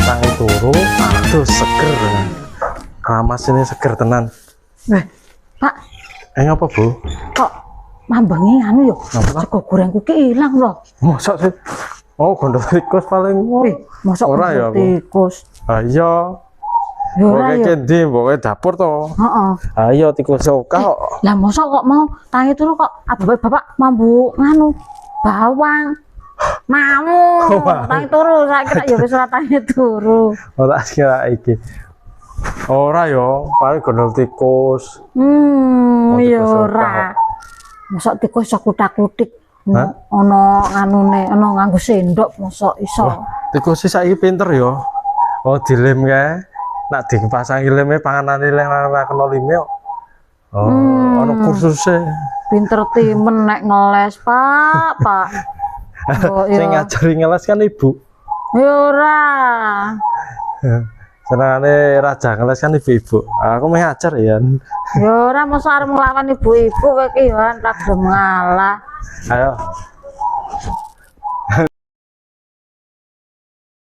tangi turu, aduh seger. Keramas ini seger tenan. Pak. Ngapa, Bu? Kok mambengi anu yo? Apa? Sego gorengku ki ilang loh. Mosok sih. Oh, gondol tikus paling. Mosok ora ya, Bu? tikus. Ah iya. Ya ora Pokoke ya. ndi, pokoke dapur to. Heeh. Ayo tikus oka kok. Lah mosok kok mau tangi turu kok bapak mambu nganu bawang. Mau tangi turu saiki tak yo wis ora tangi turu. Ora kira iki. Ora yo, paling gondol tikus. Ya ora. Mosok tikus iso kutak-kutik. Ono nganune, ono nganggo sendok mosok iso. Tikus sih saiki pinter yo. Oh, dilem kae. Nak dipasangi leme panganane lek ora kena lime kok. Oh, ono kursusé. Pinter timen nek ngeles, Pak. Oh, Sing ngajari ngeles kan ibu. Ya ora. Senengane raja ngeles kan ibu-ibu. Aku meh ngajar ya. Ya ora mosok arep nglawan ibu-ibu kowe ki yo tak gelem ngalah. Ayo